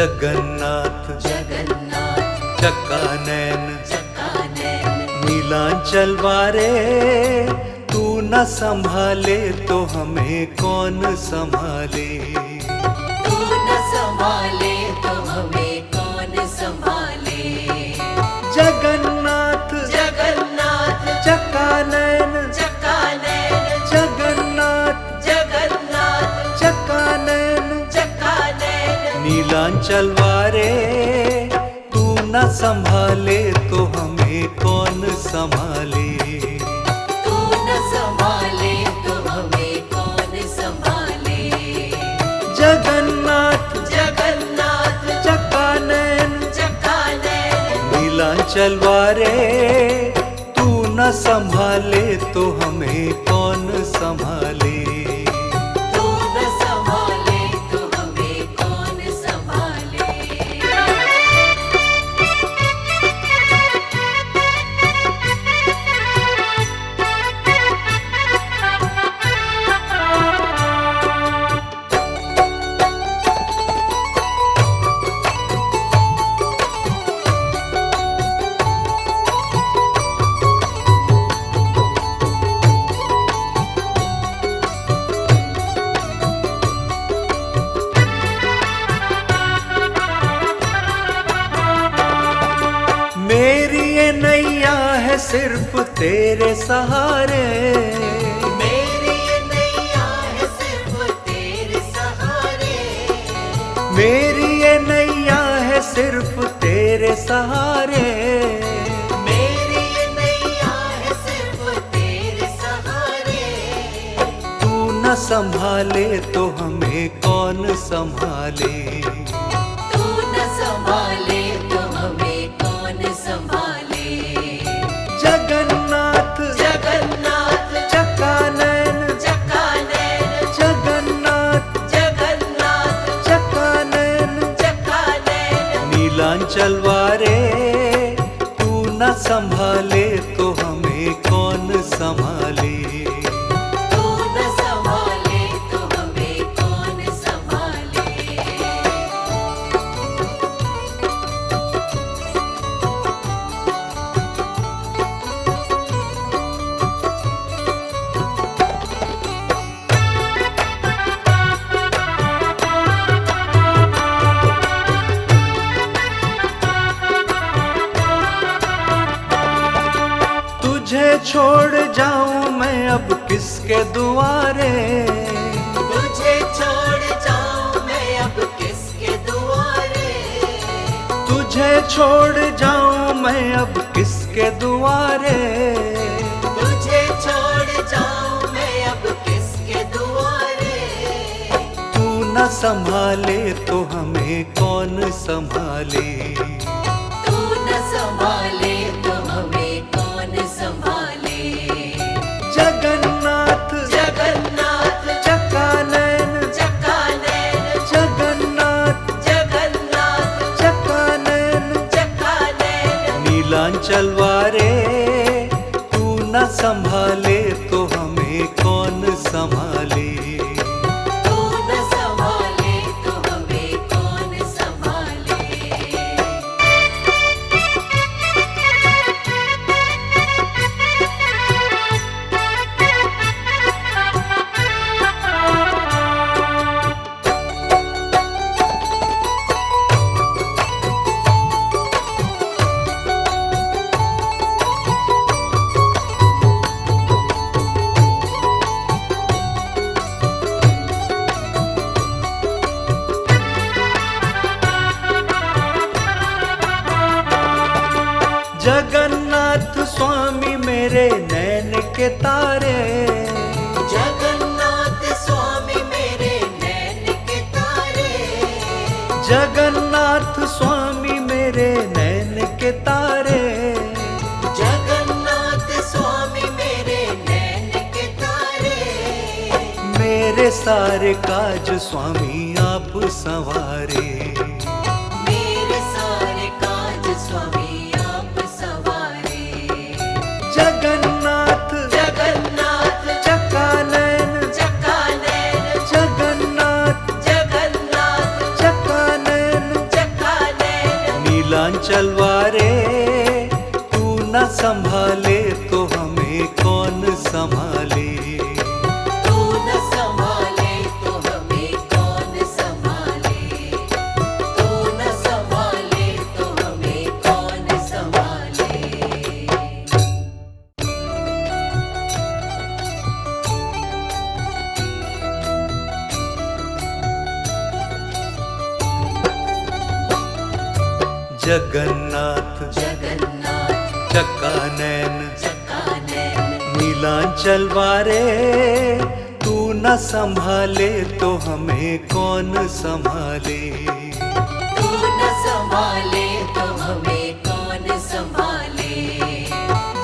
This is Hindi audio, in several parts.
जगन्नाथ जगन्नाथ चक्कानैन चक्कानैन नीलांचल वारे, तू न संभाले तो हमें कौन संभाले। तू न संभाले तो हमें कौन संभाले। जगन्नाथ जगन्नाथ चक्कानैन चक्कानैन जगन्नाथ जगन्नाथ चक्कानैन चक्कानैन नीलांचल वारे, तू न संभाले तो हमें कौन संभाले। तू न संभाले तो हमें कौन संभाले। जगन्नाथ जगन्नाथ चक्कानैन चक्कानैन नीलांचल वारे, तू न संभाले तो हमें कौन संभाले। तू न संभाले तो हमें कौन संभाले। मेरी ये नैया है सिर्फ तेरे सहारे, मेरी ये नैया है सिर्फ तेरे सहारे। मेरी ये नैया है सिर्फ तेरे सहारे। मेरी ये नैया है सिर्फ तेरे सहारे। तू न संभाले तो हमें कौन संभाले। तू न संभाले तो हमें कौन संभाले। जगन्नाथ जगन्नाथ चक्कानैन चक्कानैन जगन्नाथ जगन्नाथ चक्कानैन चक्कानैन नीलांचल वारे, तू न संभाले तो हमें कौन संभाले। तू न संभाले तो हमें कौन संभाले। तुझे छोड़ जाऊं मैं अब किसके दुआरे। तुझे छोड़ जाऊं मैं अब किसके दुआरे। तुझे छोड़ जाऊं मैं अब किसके दुआरे। तुझे छोड़ जाऊं मैं अब किसके दुआरे। तू न संभाले तो हमें कौन संभाले। तू न संभाले तो हमें कौन संभाले। जगन्नाथ जगन्नाथ चक्कानैन चक्कानैन जगन्नाथ जगन्नाथ चक्कानैन चक्कानैन नीलांचल वारे, तू न संभाले तो हमें कौन संभाले। तू न संभाले तो हमें कौन संभाले। जगन्नाथ स्वामी मेरे नैन के तारे। जगन्नाथ स्वामी मेरे नैन के तारे। जगन्नाथ स्वामी मेरे नैन के तारे। जगन्नाथ स्वामी मेरे नैन के तारे। मेरे सारे काज स्वामी आप संवारे। मेरे सारे काज स्वामी आप सवारे। जगन्नाथ जगन्नाथ चक्कानैन चक्कानैन जगन्नाथ जगन्नाथ चक्कानैन न संभाले तो हमें कौन संभाले। तू न संभाले तो हमें कौन संभाले। तू न संभाले तो हमें कौन संभाले। जगन्नाथ जगन्नाथ चक्कानैन चक्कानैन नीलांचल वारे, तू न संभाले तो हमें कौन संभाले। तू न संभाले तो हमें कौन संभाले।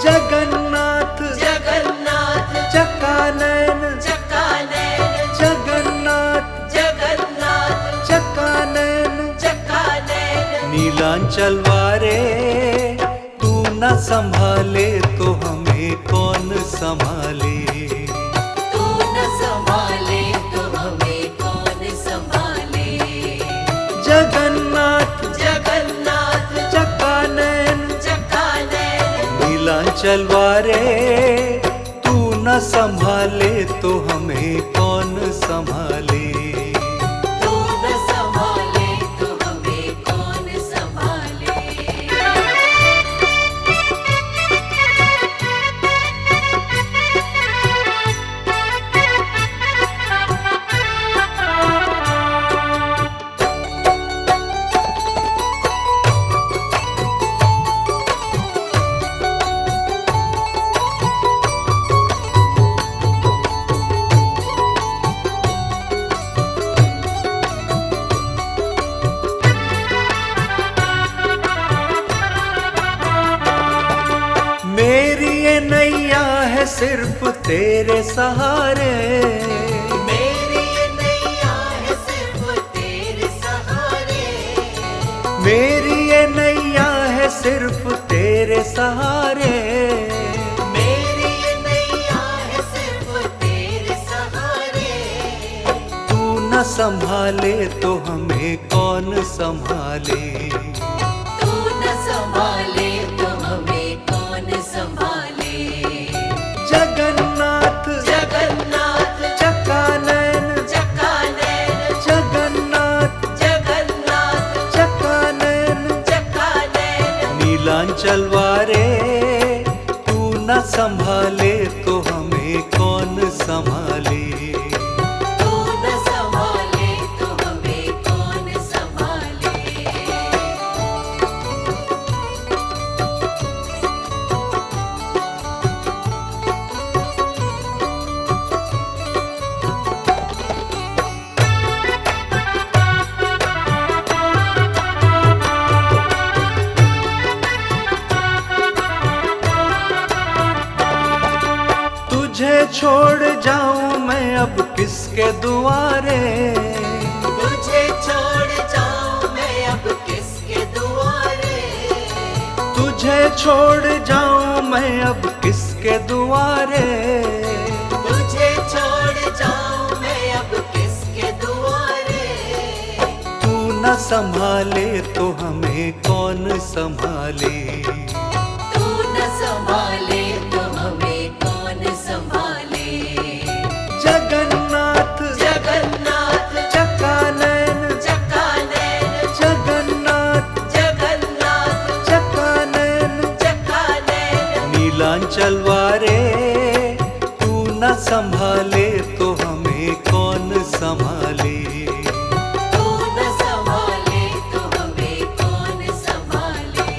जगन्नाथ जगन्नाथ चक्कानैन चक्कानैन जगन्नाथ जगन्नाथ चक्कानैन चक्कानैन नीलांचल वारे, तू न संभाले तो हमें कौन संभाले। तू न संभाले तो हमें कौन संभाले। जगन्नाथ जगन्नाथ चक्कानैन चक्कानैन नीलांचल वारे, तू न संभाले तो हमें कौन संभाले। तू न संभाले तो हमें कौन संभाले। मेरी ये नैया है सिर्फ तेरे सहारे, मेरी ये नैया है सिर्फ तेरे सहारे। मेरी ये नैया है सिर्फ तेरे सहारे। मेरी ये नैया है सिर्फ तेरे सहारे। तू न संभाले तो हमें कौन संभाले। तू न संभाले तो हमें कौन संभाले। जगन्नाथ जगन्नाथ चक्कानैन चक्कानैन जगन्नाथ जगन्नाथ चक्कानैन चक्कानैन नीलांचल वारे, तू न संभाले तो हमें कौन संभाले। तू न संभाले तो हमें कौन संभाले। तुझे छोड़ जाऊं मैं अब किसके दुआरे। तुझे छोड़ जाऊं मैं अब किसके दुआरे। तुझे छोड़ जाऊं मैं अब किसके दुआरे। तुझे छोड़ जाऊं मैं अब किसके दुआरे। तू न संभाले तो हमें कौन संभाले। तू न संभाले तो हमें कौन संभाले। जगन्नाथ जगन्नाथ चक्कानैन चक्कानैन जगन्नाथ जगन्नाथ चक्कानैन चक्कानैन नीलांचल वारे, तू न संभाले तो हमें कौन संभाले। तू न संभाले तो हमें कौन संभाले।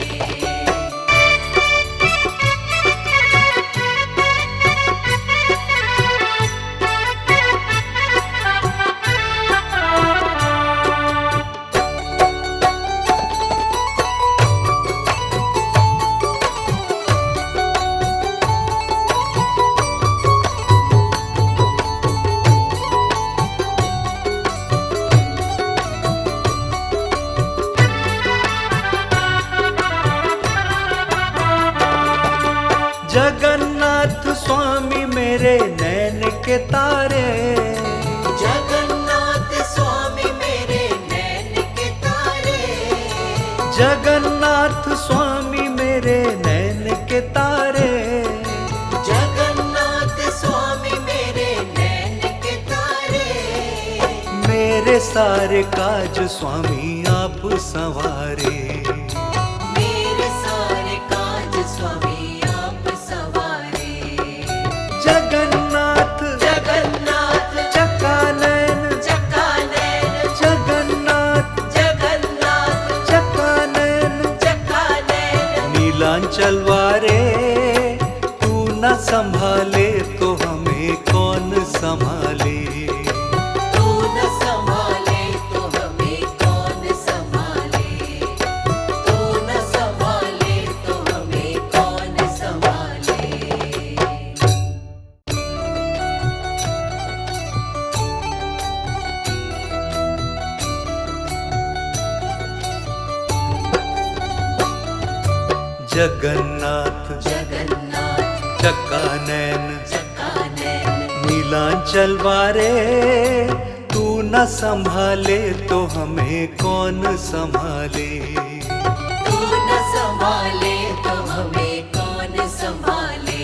जगन्नाथ स्वामी मेरे नैन के तारे। जगन्नाथ स्वामी मेरे नैन के तारे। जगन्नाथ स्वामी मेरे नैन के के तारे। जगन्नाथ स्वामी मेरे नैन के तारे। मेरे सारे काज स्वामी आप संवारे। मेरे सारे काज स्वामी आप सवारे। जगन्नाथ जगन्नाथ चकानैन, चकानैन, जगन्नाथ जगन्नाथ चकानैन, चकानैन। नीलांचल वारे तू न संभाले तो हमें कौन संभाले। तू न संभाले तो हमें कौन संभाले। तू न संभाले तो हमें कौन संभाले। जगन्नाथ जगन्नाथ चकानैन, चकानैन। नीलांचल वारे तू न संभाले तो हमें कौन संभाले। तू न संभाले तो हमें कौन संभाले।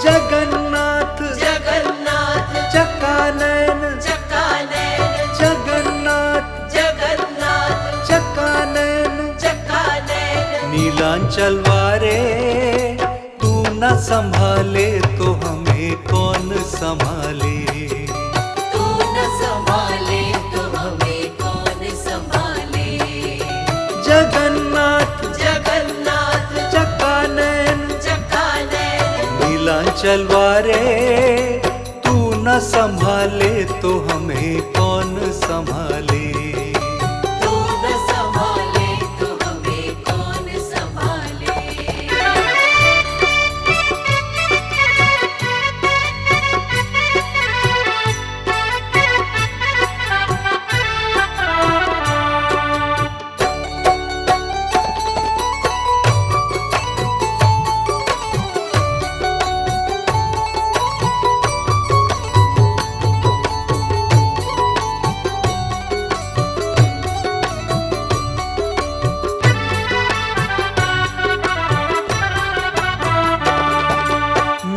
जगन्नाथ जगन्नाथ चकानैन, चकानैन, जगन्नाथ जगन्नाथ चकानैन, चकानैन। नीलांचल वारे तू न संभाले तो हमें कौन संभाले। तू न संभाले तो हमें कौन संभाले। जगन्नाथ जगन्नाथ चकानैन, चकानैन। नीलांचल वारे तू न संभाले तो हमें कौन संभाले। तू न संभाले तो हमें कौन संभाले।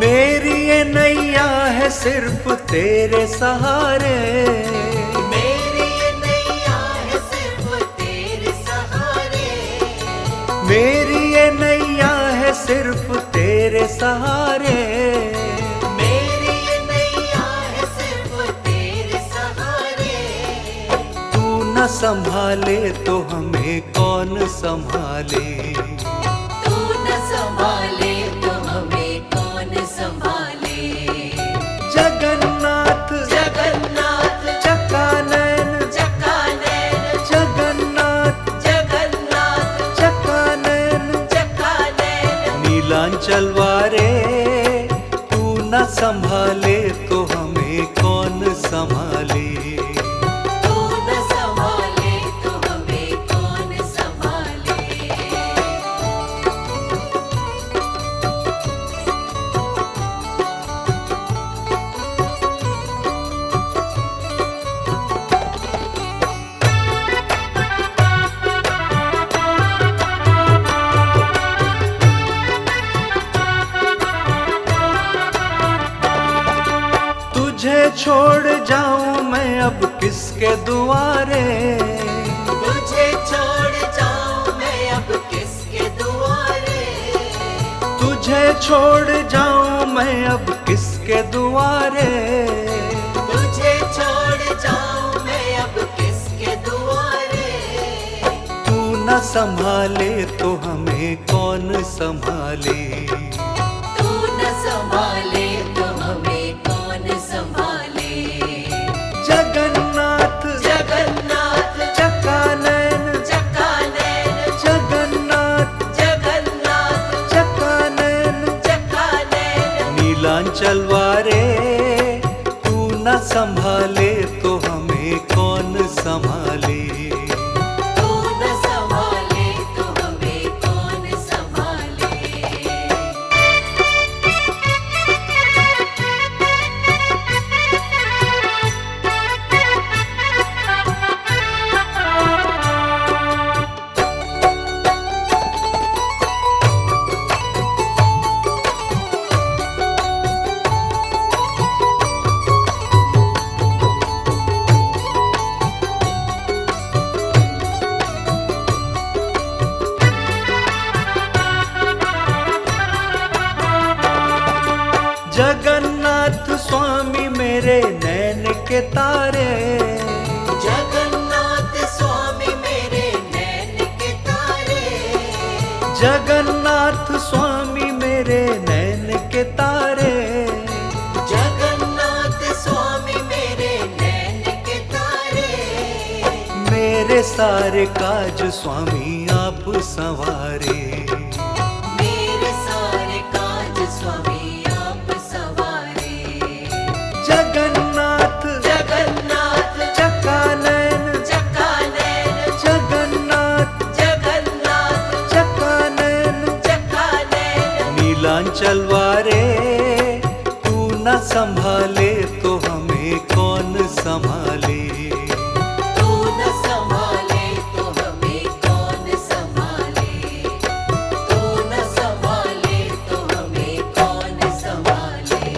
मेरी ये नैया है सिर्फ तेरे सहारे। मेरी ये नैया है सिर्फ तेरे सहारे। मेरी ये नैया है सिर्फ तेरे सहारे। मेरी ये नैया है सिर्फ तेरे सहारे। तू न संभाले तो हमें कौन संभाले। तू न संभाले तो हमें कौन संभाले। जगन्नाथ जगन्नाथ चकानैन, चकानैन, जगन्नाथ जगन्नाथ चकानैन, चकानैन। नीलांचल वारे तू न संभाले तो हमें कौन संभाले। तू न संभाले तो हमें कौन संभाले। तुझे छोड़ जाऊं मैं अब किसके दुआरे। तुझे छोड़ जाऊं मैं अब किसके दुआरे। तुझे छोड़ जाऊं मैं अब किसके दुआरे। तुझे छोड़ जाऊं मैं अब किसके दुआरे। तू न संभाले तो हमें कौन संभाले। तू न संभाले तो हमें कौन संभाले। जगन्नाथ जगन्नाथ चकानैन, चकानैन, जगन्नाथ जगन्नाथ चकानैन, चकानैन। नीलांचल वारे तू न संभाले तो हमें कौन संभाले। तू न संभाले तो हमें कौन संभाले। जगन्नाथ स्वामी मेरे नैन के तारे, जगन्नाथ स्वामी मेरे नैन के तारे, जगन्नाथ स्वामी मेरे नैन के तारे, जगन्नाथ स्वामी मेरे नैन के तारे। मेरे सारे काज स्वामी आप संवारे, मेरे सारे काज स्वामी आप सवारे। जगन्नाथ जगन्नाथ चकानैन, चकानैन, जगन्नाथ जगन्नाथ चकानैन, चकानैन। नीलांचल वारे तू न संभाले तो हमें कौन संभाले। तू न संभाले तो हमें कौन संभाले, तू न संभाले तो हमें कौन संभाले।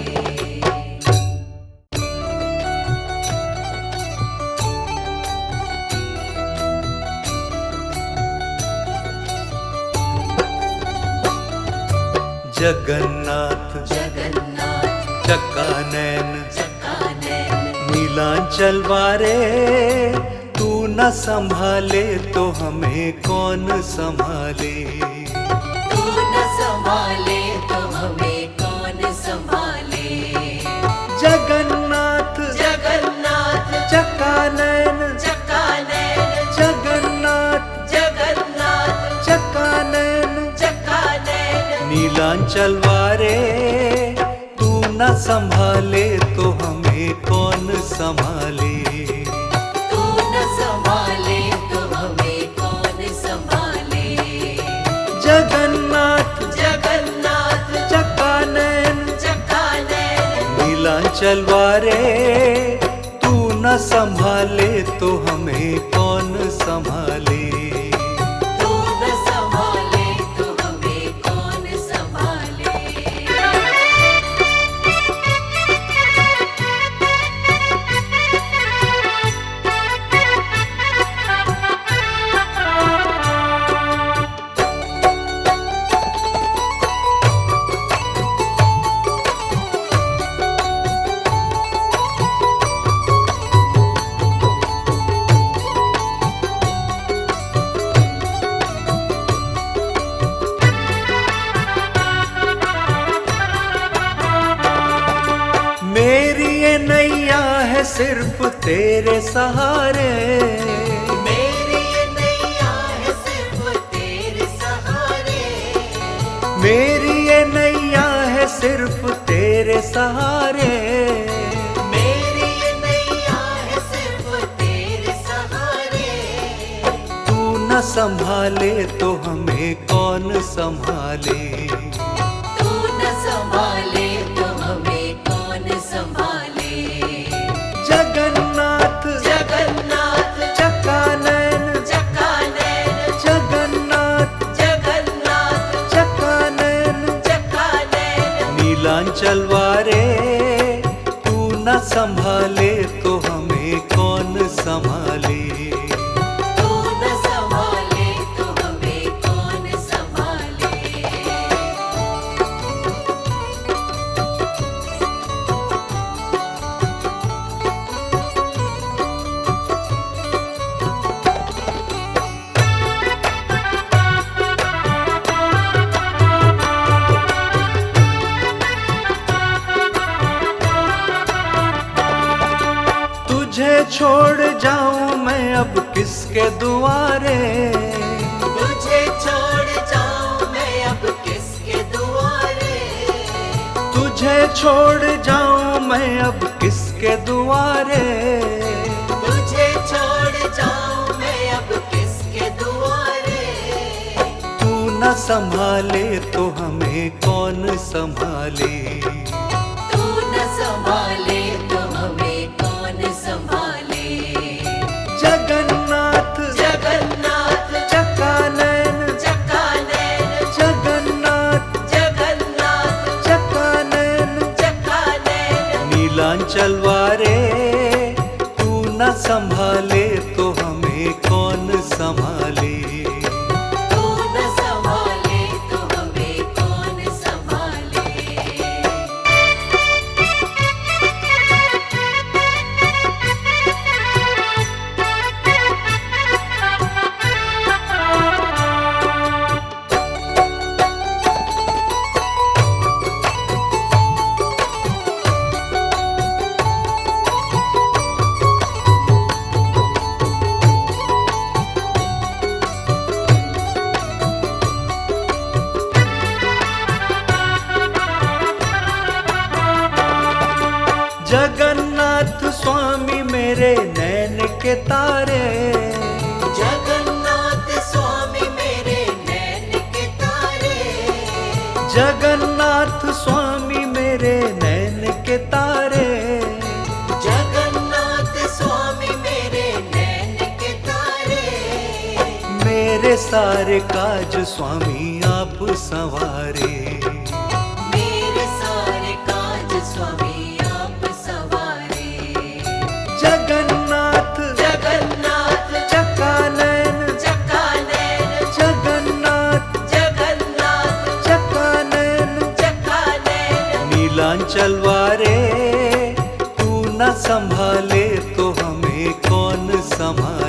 जगन्नाथ जगन्नाथ चकानैन, चकानैन, नीलांचल वारे तू न संभाले तो हमें कौन संभाले। तू न संभाले तो हमें कौन संभाले। जगन्नाथ जगन्नाथ चकानैन, चकानैन, जगन्नाथ जगन्नाथ चकानैन, चकानैन। नीलांचल वारे तू न संभाले तो हमें कौन संभाले। तू न संभाले तो हमें कौन संभाले। जगन्नाथ जगन्नाथ चकानैन, चकानैन, नीलांचल वारे तू न संभाले तो हमें कौन संभाले। तू न संभाले तो हमें कौन संभाले। मेरी ये नैया है सिर्फ तेरे सहारे, मेरी ये नैया है सिर्फ तेरे सहारे। मेरी ये नैया है सिर्फ तेरे सहारे। मेरी ये नैया है सिर्फ तेरे सहारे। तू न संभाले तो हमें कौन संभाले। तू न संभाले तो हमें कौन संभाले। जगन्नाथ जगन्नाथ चकानैन, चकानैन, जगन्नाथ जगन्नाथ चकानैन, चकानैन। नीलांचल वारे तू न संभाले तो हमें कौन संभाले। तू न संभाले तो हमें कौन संभाले। तुझे छोड़ जाऊं मैं अब किसके दुआरे। तुझे छोड़ जाऊं मैं अब किसके दुआरे। तुझे छोड़ जाऊं मैं अब किसके दुआरे। तुझे छोड़ जाऊं मैं अब किसके दुआरे। तू न संभाले तो हमें कौन संभाले। तू न संभाले तो हमें कौन संभाले। जगन्नाथ जगन्नाथ चकानैन, चकानैन, जगन्नाथ जगन्नाथ चकानैन, चकानैन। नीलांचल वारे तू न संभाले तो हमें कौन संभाले। तू न संभाले तो हमें कौन संभाले। जगन्नाथ स्वामी मेरे नैन के तारे, जगन्नाथ स्वामी मेरे नैन के तारे, जगन्नाथ स्वामी मेरे नैन के तारे, जगन्नाथ स्वामी मेरे नैन के तारे। मेरे सारे काज स्वामी आप संवारे, मेरे सारे काज स्वामी आप सवारे। जगन्नाथ जगन्नाथ चकानैन, चकानैन, जगन्नाथ जगन्नाथ चकानैन, चकानैन। नीलांचल वारे तू न संभाले तो हमें कौन संभाले।